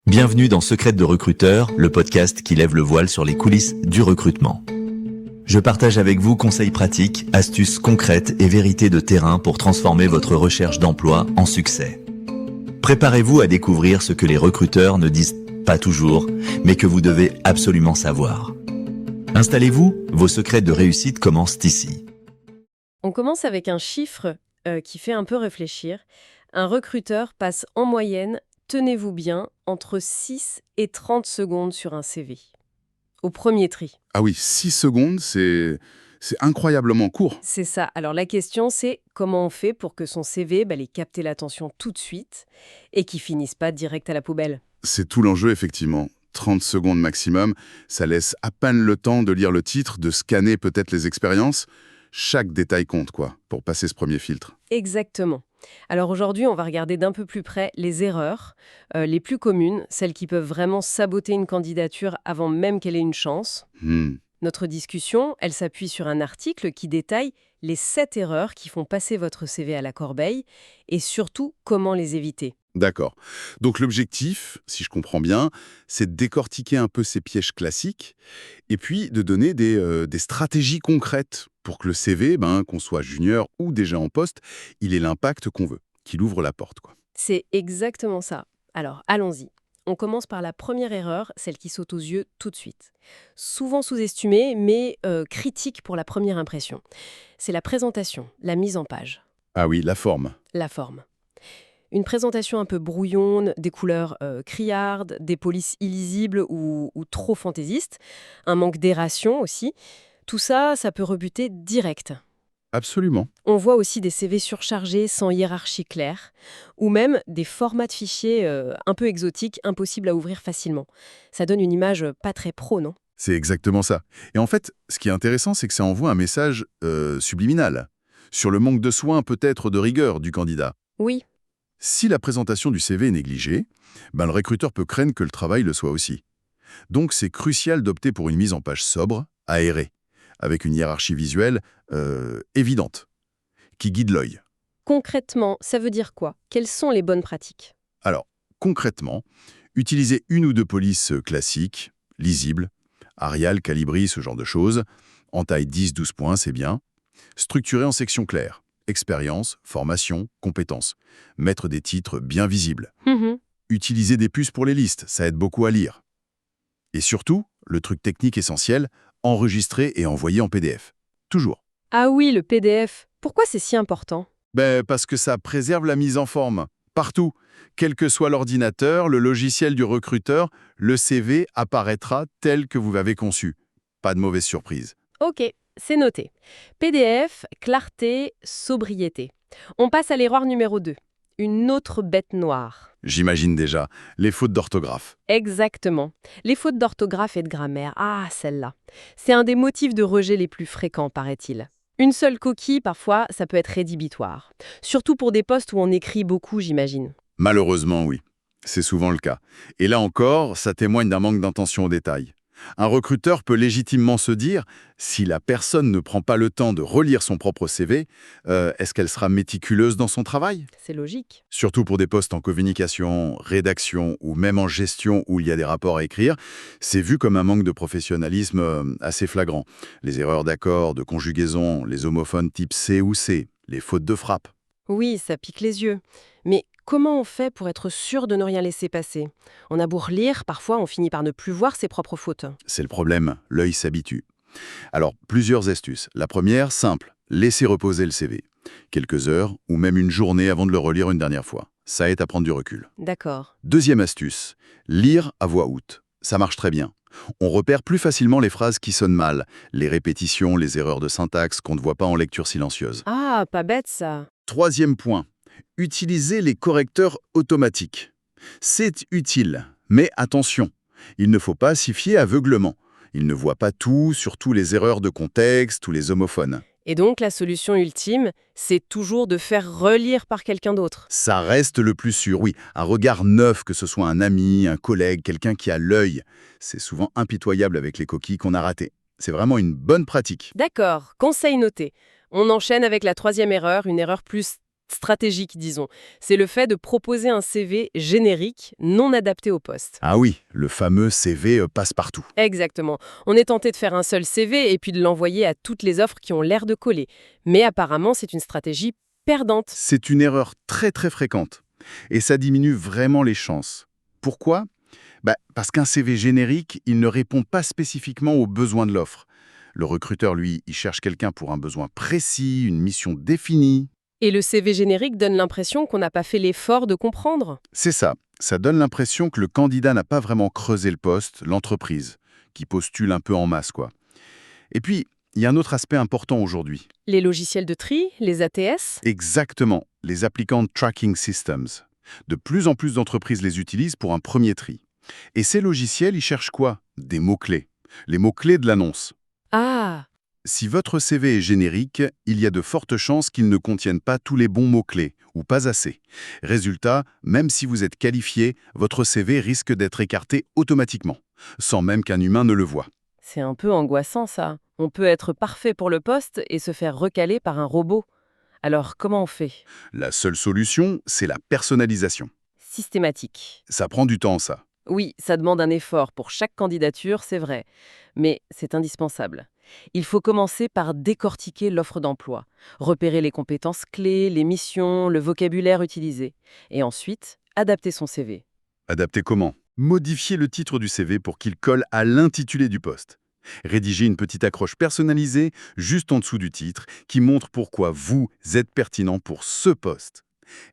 Bienvenue dans Secrets de recruteur, le podcast qui lève le voile sur les coulisses du recrutement. Je partage avec vous conseils pratiques, astuces concrètes et vérités de terrain pour transformer votre recherche d'emploi en succès. Préparez-vous à découvrir ce que les recruteurs ne disent pas toujours, mais que vous devez absolument savoir. Installez-vous, vos secrets de réussite commencent ici. On commence avec un chiffre qui fait un peu réfléchir. Un recruteur passe en moyenne, tenez-vous bien, entre 6 et 30 secondes sur un CV. Au premier tri. Ah oui, 6 secondes, c'est incroyablement court. C'est ça. Alors la question, c'est comment on fait pour que son CV les capte l'attention tout de suite et qu'il finisse pas direct à la poubelle. C'est tout l'enjeu, effectivement. 30 secondes maximum, ça laisse à peine le temps de lire le titre, de scanner peut-être les expériences. Chaque détail compte, pour passer ce premier filtre. Exactement. Alors aujourd'hui, on va regarder d'un peu plus près les erreurs, les plus communes, celles qui peuvent vraiment saboter une candidature avant même qu'elle ait une chance. Notre discussion, elle s'appuie sur un article qui détaille les 7 erreurs qui font passer votre CV à la corbeille et surtout comment les éviter. D'accord. Donc l'objectif, si je comprends bien, c'est de décortiquer un peu ces pièges classiques et puis de donner des stratégies concrètes pour que le CV, qu'on soit junior ou déjà en poste, il ait l'impact qu'on veut, qu'il ouvre la porte, C'est exactement ça. Alors, allons-y. On commence par la première erreur, celle qui saute aux yeux tout de suite. Souvent sous-estimée, mais critique pour la première impression. C'est la présentation, la mise en page. Ah oui, la forme. La forme. Une présentation un peu brouillonne, des couleurs criardes, des polices illisibles ou trop fantaisistes, un manque d'aération aussi. Tout ça, ça peut rebuter direct. Absolument. On voit aussi des CV surchargés sans hiérarchie claire, ou même des formats de fichiers un peu exotiques, impossibles à ouvrir facilement. Ça donne une image pas très pro, non ? C'est exactement ça. Et en fait, ce qui est intéressant, c'est que ça envoie un message subliminal sur le manque de soin, peut-être de rigueur du candidat. Oui. Si la présentation du CV est négligée, le recruteur peut craindre que le travail le soit aussi. Donc c'est crucial d'opter pour une mise en page sobre, aérée, avec une hiérarchie visuelle évidente, qui guide l'œil. Concrètement, ça veut dire quoi ? Quelles sont les bonnes pratiques ? Alors, concrètement, utilisez une ou deux polices classiques, lisibles, Arial, Calibri, ce genre de choses, en taille 10-12 points, c'est bien. Structurées en sections claires. Expérience, formation, compétences. Mettre des titres bien visibles. Utiliser des puces pour les listes, ça aide beaucoup à lire. Et surtout, le truc technique essentiel, enregistrer et envoyer en PDF. Toujours. Ah oui, le PDF. Pourquoi c'est si important ? Parce que ça préserve la mise en forme. Partout. Quel que soit l'ordinateur, le logiciel du recruteur, le CV apparaîtra tel que vous l'avez conçu. Pas de mauvaise surprise. Ok, c'est noté. PDF, clarté, sobriété. On passe à l'erreur numéro 2. Une autre bête noire. J'imagine déjà. Les fautes d'orthographe. Exactement. Les fautes d'orthographe et de grammaire. Ah, celle-là. C'est un des motifs de rejet les plus fréquents, paraît-il. Une seule coquille, parfois, ça peut être rédhibitoire. Surtout pour des postes où on écrit beaucoup, j'imagine. Malheureusement, oui. C'est souvent le cas. Et là encore, ça témoigne d'un manque d'intention au détail. Un recruteur peut légitimement se dire, si la personne ne prend pas le temps de relire son propre CV, est-ce qu'elle sera méticuleuse dans son travail ? C'est logique. Surtout pour des postes en communication, rédaction ou même en gestion où il y a des rapports à écrire, c'est vu comme un manque de professionnalisme assez flagrant. Les erreurs d'accord, de conjugaison, les homophones type C ou C, les fautes de frappe. Oui, ça pique les yeux. Mais comment on fait pour être sûr de ne rien laisser passer ? On a beau relire, parfois on finit par ne plus voir ses propres fautes. C'est le problème, l'œil s'habitue. Alors, plusieurs astuces. La première, simple, laisser reposer le CV. Quelques heures ou même une journée avant de le relire une dernière fois. Ça aide à prendre du recul. D'accord. Deuxième astuce, lire à voix haute. Ça marche très bien. On repère plus facilement les phrases qui sonnent mal, les répétitions, les erreurs de syntaxe qu'on ne voit pas en lecture silencieuse. Ah, pas bête ça. Troisième point, utilisez les correcteurs automatiques. C'est utile, mais attention, il ne faut pas s'y fier aveuglement. Il ne voit pas tout, surtout les erreurs de contexte ou les homophones. Et donc la solution ultime, c'est toujours de faire relire par quelqu'un d'autre. Ça reste le plus sûr, oui. Un regard neuf, que ce soit un ami, un collègue, quelqu'un qui a l'œil. C'est souvent impitoyable avec les coquilles qu'on a ratées. C'est vraiment une bonne pratique. D'accord, conseil noté. On enchaîne avec la troisième erreur, une erreur plus stratégique, disons. C'est le fait de proposer un CV générique, non adapté au poste. Ah oui, le fameux CV passe-partout. Exactement. On est tenté de faire un seul CV et puis de l'envoyer à toutes les offres qui ont l'air de coller. Mais apparemment, c'est une stratégie perdante. C'est une erreur très très fréquente. Et ça diminue vraiment les chances. Pourquoi? Parce qu'un CV générique, il ne répond pas spécifiquement aux besoins de l'offre. Le recruteur, lui, il cherche quelqu'un pour un besoin précis, une mission définie. Et le CV générique donne l'impression qu'on n'a pas fait l'effort de comprendre. C'est ça. Ça donne l'impression que le candidat n'a pas vraiment creusé le poste, l'entreprise, qui postule un peu en masse, quoi. Et puis, il y a un autre aspect important aujourd'hui. Les logiciels de tri, les ATS. Exactement, les Applicant Tracking Systems. De plus en plus d'entreprises les utilisent pour un premier tri. Et ces logiciels, ils cherchent quoi? Des mots-clés. Les mots-clés de l'annonce. Ah, Si votre CV est générique, il y a de fortes chances qu'il ne contienne pas tous les bons mots-clés, ou pas assez. Résultat, même si vous êtes qualifié, votre CV risque d'être écarté automatiquement, sans même qu'un humain ne le voie. c'est un peu angoissant ça. On peut être parfait pour le poste et se faire recaler par un robot. Alors, comment on fait? La seule solution, c'est la personnalisation. Systématique. Ça prend du temps, ça. Oui, ça demande un effort pour chaque candidature, c'est vrai. Mais c'est indispensable. Il faut commencer par décortiquer l'offre d'emploi, repérer les compétences clés, les missions, le vocabulaire utilisé. Et ensuite, adapter son CV. Adapter comment? Modifier le titre du CV pour qu'il colle à l'intitulé du poste. Rédiger une petite accroche personnalisée juste en dessous du titre qui montre pourquoi vous êtes pertinent pour ce poste.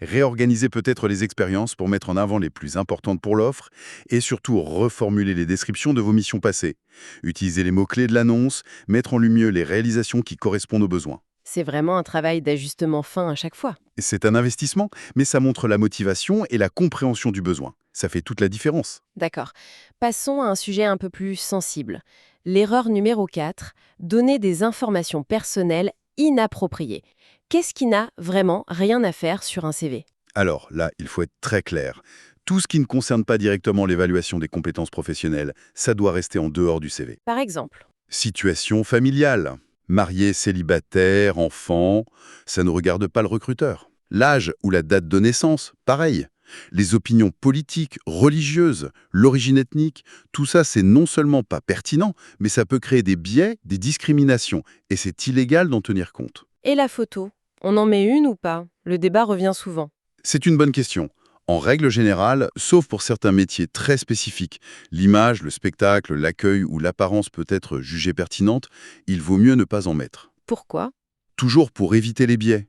Réorganiser peut-être les expériences pour mettre en avant les plus importantes pour l'offre et surtout reformuler les descriptions de vos missions passées. Utiliser les mots-clés de l'annonce, mettre en lumière les réalisations qui correspondent aux besoins. C'est vraiment un travail d'ajustement fin à chaque fois. C'est un investissement, mais ça montre la motivation et la compréhension du besoin. Ça fait toute la différence. D'accord. Passons à un sujet un peu plus sensible. L'erreur numéro 4, donner des informations personnelles inappropriées. Qu'est-ce qui n'a vraiment rien à faire sur un CV? Alors là, il faut être très clair. Tout ce qui ne concerne pas directement l'évaluation des compétences professionnelles, ça doit rester en dehors du CV. Par exemple. Situation familiale. Marié, célibataire, enfant, ça ne regarde pas le recruteur. L'âge ou la date de naissance, pareil. Les opinions politiques, religieuses, l'origine ethnique, tout ça c'est non seulement pas pertinent, mais ça peut créer des biais, des discriminations, et c'est illégal d'en tenir compte. Et la photo? On en met une ou pas? Le débat revient souvent. C'est une bonne question. En règle générale, sauf pour certains métiers très spécifiques, l'image, le spectacle, l'accueil ou l'apparence peut être jugée pertinente, il vaut mieux ne pas en mettre. Pourquoi? Toujours pour éviter les biais,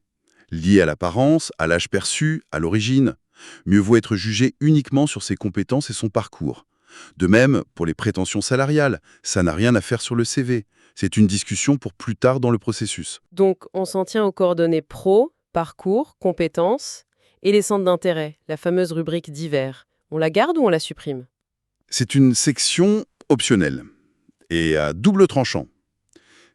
liés à l'apparence, à l'âge perçu, à l'origine. Mieux vaut être jugé uniquement sur ses compétences et son parcours. De même, pour les prétentions salariales, ça n'a rien à faire sur le CV. C'est une discussion pour plus tard dans le processus. Donc, on s'en tient aux coordonnées pro, parcours, compétences et les centres d'intérêt, la fameuse rubrique divers. On la garde ou on la supprime? C'est une section optionnelle et à double tranchant.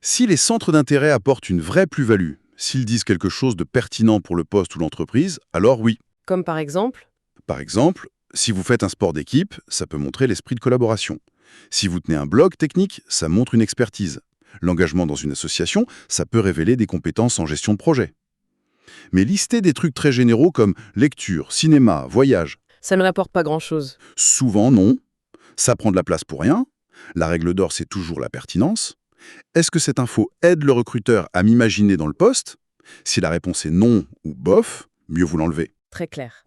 Si les centres d'intérêt apportent une vraie plus-value, s'ils disent quelque chose de pertinent pour le poste ou l'entreprise, alors oui. Comme par exemple? Par exemple, si vous faites un sport d'équipe, ça peut montrer l'esprit de collaboration. Si vous tenez un blog technique, ça montre une expertise. L'engagement dans une association, ça peut révéler des compétences en gestion de projet. Mais lister des trucs très généraux comme lecture, cinéma, voyage, Ça ne rapporte pas grand-chose. souvent non. Ça prend de la place pour rien. La règle d'or, c'est toujours la pertinence. Est-ce que cette info aide le recruteur à m'imaginer dans le poste? Si la réponse est non ou bof, mieux vous l'enlever. Très clair.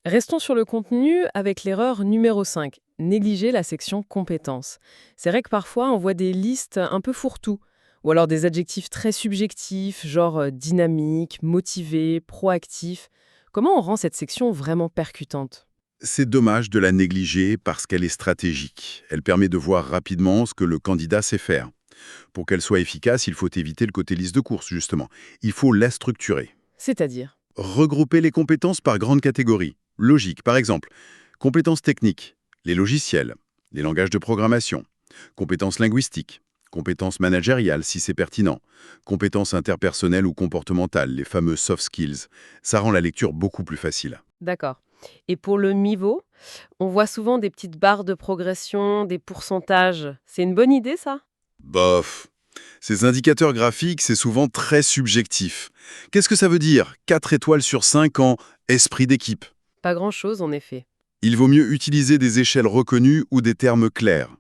Restons sur le contenu avec l'erreur numéro 5, négliger la section compétences. C'est vrai que parfois on voit des listes un peu fourre-tout, ou alors des adjectifs très subjectifs, genre dynamique, motivé, proactif. Comment on rend cette section vraiment percutante? C'est dommage de la négliger parce qu'elle est stratégique. Elle permet de voir rapidement ce que le candidat sait faire. Pour qu'elle soit efficace, il faut éviter le côté liste de courses, justement. Il faut la structurer. C'est-à-dire? Regrouper les compétences par grandes catégories. Logique, par exemple. Compétences techniques, les logiciels, les langages de programmation. Compétences linguistiques, compétences managériales si c'est pertinent. Compétences interpersonnelles ou comportementales, les fameux soft skills. Ça rend la lecture beaucoup plus facile. D'accord. Et pour le niveau, on voit souvent des petites barres de progression, des pourcentages. C'est une bonne idée, ça? Bof. Ces indicateurs graphiques, c'est souvent très subjectif. Qu'est-ce que ça veut dire 4 étoiles sur 5 en esprit d'équipe? Pas grand-chose, en effet. Il vaut mieux utiliser des échelles reconnues ou des termes clairs.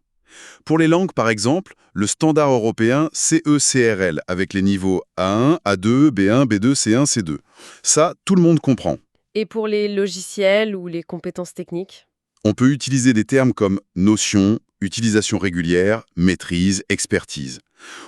Pour les langues, par exemple, le standard européen CE-CRL avec les niveaux A1, A2, B1, B2, C1, C2. Ça, tout le monde comprend. Et pour les logiciels ou les compétences techniques? On peut utiliser des termes comme notion, utilisation régulière, maîtrise, expertise.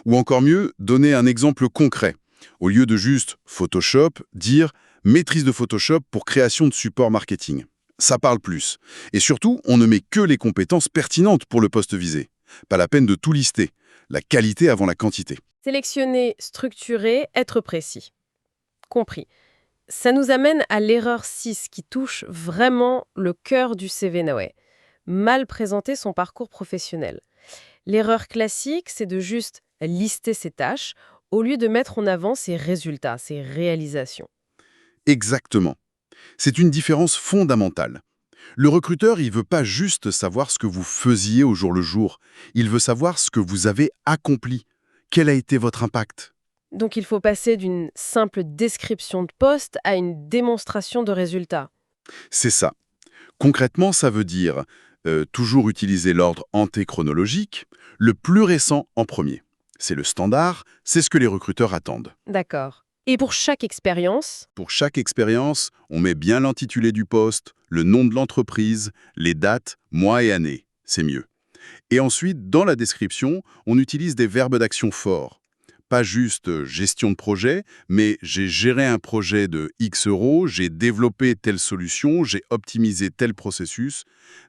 Ou encore mieux, donner un exemple concret. Au lieu de juste Photoshop, dire maîtrise de Photoshop pour création de support marketing. Ça parle plus. Et surtout, on ne met que les compétences pertinentes pour le poste visé. Pas la peine de tout lister. La qualité avant la quantité. Sélectionner, structurer, être précis. Compris. Ça nous amène à l'erreur 6 qui touche vraiment le cœur du CV Noé. Mal présenter son parcours professionnel. L'erreur classique, c'est de juste lister ses tâches au lieu de mettre en avant ses résultats, ses réalisations. Exactement. C'est une différence fondamentale. Le recruteur, il veut pas juste savoir ce que vous faisiez au jour le jour. Il veut savoir ce que vous avez accompli. Quel a été votre impact? Donc il faut passer d'une simple description de poste à une démonstration de résultats. C'est ça. Concrètement, ça veut dire toujours utiliser l'ordre antéchronologique, le plus récent en premier. C'est le standard, c'est ce que les recruteurs attendent. D'accord. Et pour chaque expérience, Pour chaque expérience, on met bien l'intitulé du poste, le nom de l'entreprise, les dates, mois et années. C'est mieux. Et ensuite, dans la description, on utilise des verbes d'action forts. Pas juste gestion de projet, mais j'ai géré un projet de X euros, j'ai développé telle solution, j'ai optimisé tel processus.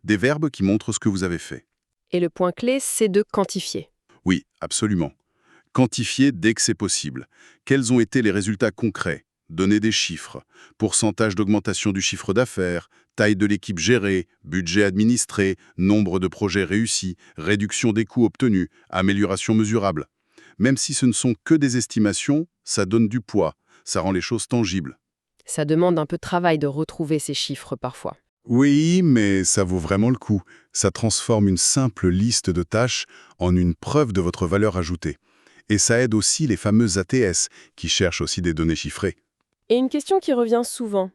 Des verbes qui montrent ce que vous avez fait. et le point clé, c'est de quantifier. Oui, absolument. Quantifier dès que c'est possible. Quels ont été les résultats concrets? Donner des chiffres. Pourcentage d'augmentation du chiffre d'affaires, taille de l'équipe gérée, budget administré, nombre de projets réussis, réduction des coûts obtenus, amélioration mesurable. Même si ce ne sont que des estimations, ça donne du poids, ça rend les choses tangibles. Ça demande un peu de travail de retrouver ces chiffres parfois. Oui, mais ça vaut vraiment le coup. Ça transforme une simple liste de tâches en une preuve de votre valeur ajoutée. Et ça aide aussi les fameux ATS, qui cherchent aussi des données chiffrées. Et une question qui revient souvent.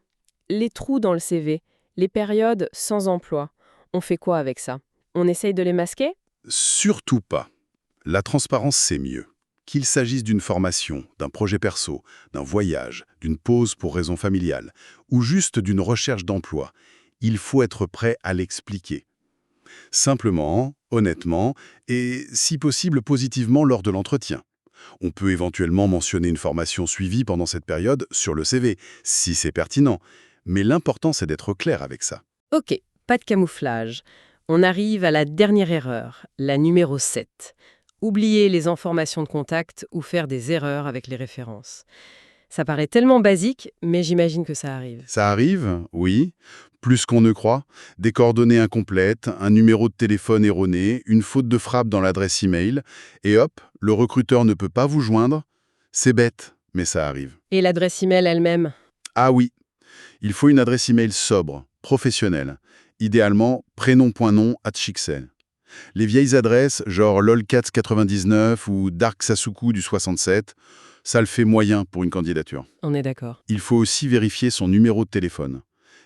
Les trous dans le CV, les périodes sans emploi. On fait quoi avec ça? On essaye de les masquer? Surtout pas. La transparence, c'est mieux. Qu'il s'agisse d'une formation, d'un projet perso, d'un voyage, d'une pause pour raison familiale, ou juste d'une recherche d'emploi, il faut être prêt à l'expliquer. Simplement, honnêtement, et si possible positivement lors de l'entretien. On peut éventuellement mentionner une formation suivie pendant cette période sur le CV, si c'est pertinent. Mais l'important, c'est d'être clair avec ça. Ok, pas de camouflage. On arrive à la dernière erreur, la numéro 7. Oublier les informations de contact ou faire des erreurs avec les références. Ça paraît tellement basique, mais j'imagine que ça arrive. Ça arrive, oui, plus qu'on ne croit. Des coordonnées incomplètes, un numéro de téléphone erroné, une faute de frappe dans l'adresse email, et hop, le recruteur ne peut pas vous joindre. C'est bête, mais ça arrive. Et l'adresse email elle-même? Ah oui, il faut une adresse email sobre, professionnelle. Idéalement, prénom.nom@chixel. Les vieilles adresses, genre lolcats99 ou darksasuku du 67, ça le fait moyen pour une candidature. On est d'accord. Il faut aussi vérifier son numéro de téléphone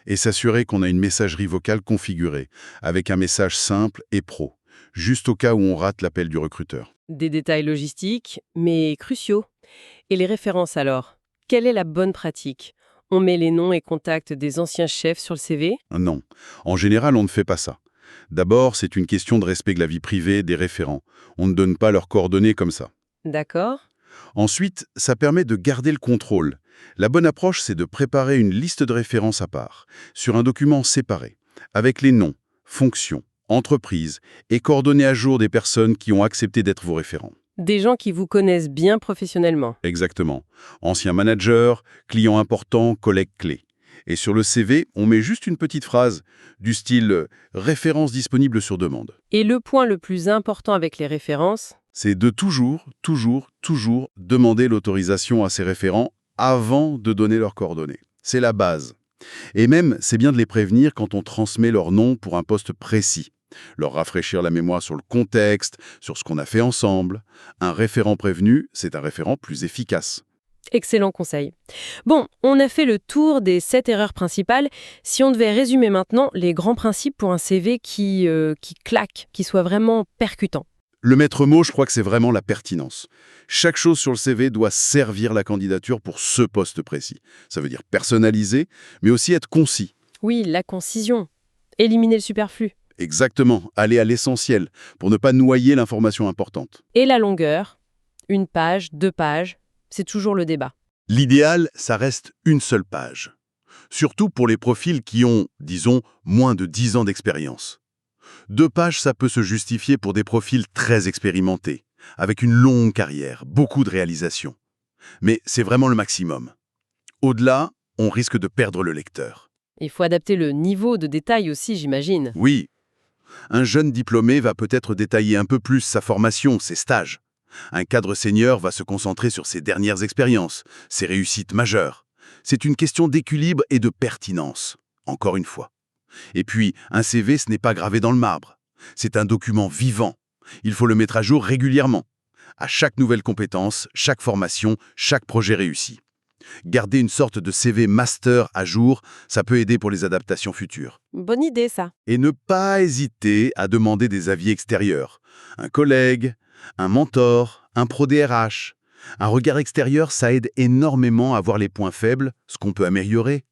et s'assurer qu'on a une messagerie vocale configurée, avec un message simple et pro, juste au cas où on rate l'appel du recruteur. Des détails logistiques, mais cruciaux. Et les références alors? Quelle est la bonne pratique? On met les noms et contacts des anciens chefs sur le CV? Non, en général, on ne fait pas ça. D'abord, c'est une question de respect de la vie privée des référents. On ne donne pas leurs coordonnées comme ça. D'accord. Ensuite, ça permet de garder le contrôle. La bonne approche, c'est de préparer une liste de références à part, sur un document séparé, avec les noms, fonctions, entreprises et coordonnées à jour des personnes qui ont accepté d'être vos référents. Des gens qui vous connaissent bien professionnellement. Exactement. Anciens managers, clients importants, collègues clés. Et sur le CV, on met juste une petite phrase du style « référence disponible sur demande ». Et le point le plus important avec les références? C'est de toujours demander l'autorisation à ses référents avant de donner leurs coordonnées. C'est la base. Et même, c'est bien de les prévenir quand on transmet leur nom pour un poste précis. Leur rafraîchir la mémoire sur le contexte, sur ce qu'on a fait ensemble. Un référent prévenu, c'est un référent plus efficace. Excellent conseil. Bon, on a fait le tour des 7 erreurs principales. Si on devait résumer maintenant les grands principes pour un CV qui claque, qui soit vraiment percutant. Le maître mot, je crois que c'est vraiment la pertinence. Chaque chose sur le CV doit servir la candidature pour ce poste précis. Ça veut dire personnaliser, mais aussi être concis. Oui, la concision. Éliminer le superflu. Exactement, aller à l'essentiel, pour ne pas noyer l'information importante. Et la longueur. 1 page, 2 pages. C'est toujours le débat. L'idéal, ça reste une seule page. Surtout pour les profils qui ont, disons, moins de 10 ans d'expérience. 2 pages, ça peut se justifier pour des profils très expérimentés, avec une longue carrière, beaucoup de réalisations. Mais c'est vraiment le maximum. Au-delà, on risque de perdre le lecteur. Il faut adapter le niveau de détail aussi, j'imagine. Oui, un jeune diplômé va peut-être détailler un peu plus sa formation, ses stages. Un cadre senior va se concentrer sur ses dernières expériences, ses réussites majeures. C'est une question d'équilibre et de pertinence, encore une fois. Et puis, un CV, ce n'est pas gravé dans le marbre. C'est un document vivant. Il faut le mettre à jour régulièrement. À chaque nouvelle compétence, chaque formation, chaque projet réussi. Garder une sorte de CV master à jour, ça peut aider pour les adaptations futures. Bonne idée, ça. Et ne pas hésiter à demander des avis extérieurs. Un collègue, un mentor, un pro DRH. Un regard extérieur, ça aide énormément à voir les points faibles, ce qu'on peut améliorer.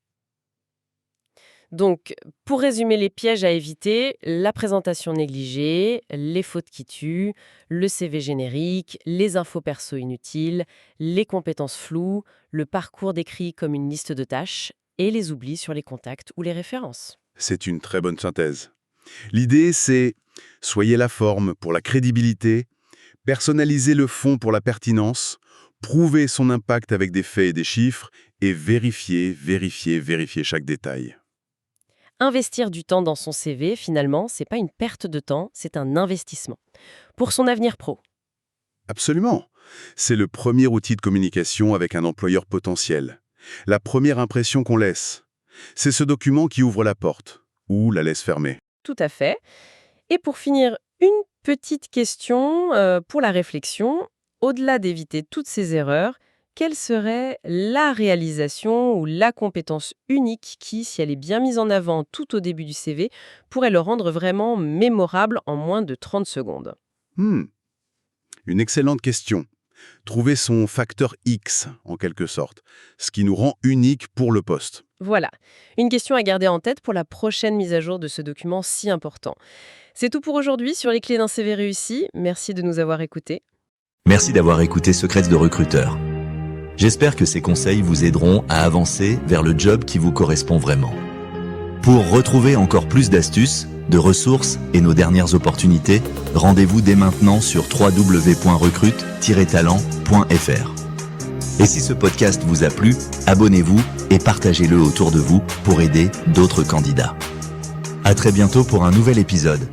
Donc, pour résumer les pièges à éviter, la présentation négligée, les fautes qui tuent, le CV générique, les infos perso inutiles, les compétences floues, le parcours décrit comme une liste de tâches et les oublis sur les contacts ou les références. C'est une très bonne synthèse. L'idée, c'est soyez la forme pour la crédibilité, personnalisez le fond pour la pertinence, prouvez son impact avec des faits et des chiffres et vérifiez chaque détail. Investir du temps dans son CV, finalement, c'est pas une perte de temps, c'est un investissement. Pour son avenir pro. Absolument. C'est le premier outil de communication avec un employeur potentiel. La première impression qu'on laisse. C'est ce document qui ouvre la porte ou la laisse fermer. Tout à fait. Et pour finir, une petite question pour la réflexion. Au-delà d'éviter toutes ces erreurs, quelle serait la réalisation ou la compétence unique qui, si elle est bien mise en avant tout au début du CV, pourrait le rendre vraiment mémorable en moins de 30 secondes? Une excellente question. Trouver son facteur X, en quelque sorte, ce qui nous rend unique pour le poste. Voilà, une question à garder en tête pour la prochaine mise à jour de ce document si important. C'est tout pour aujourd'hui sur les clés d'un CV réussi. Merci de nous avoir écoutés. Merci d'avoir écouté Secrets de recruteur. J'espère que ces conseils vous aideront à avancer vers le job qui vous correspond vraiment. Pour retrouver encore plus d'astuces, de ressources et nos dernières opportunités, rendez-vous dès maintenant sur www.recrute-talent.fr. Et si ce podcast vous a plu, abonnez-vous et partagez-le autour de vous pour aider d'autres candidats. À très bientôt pour un nouvel épisode.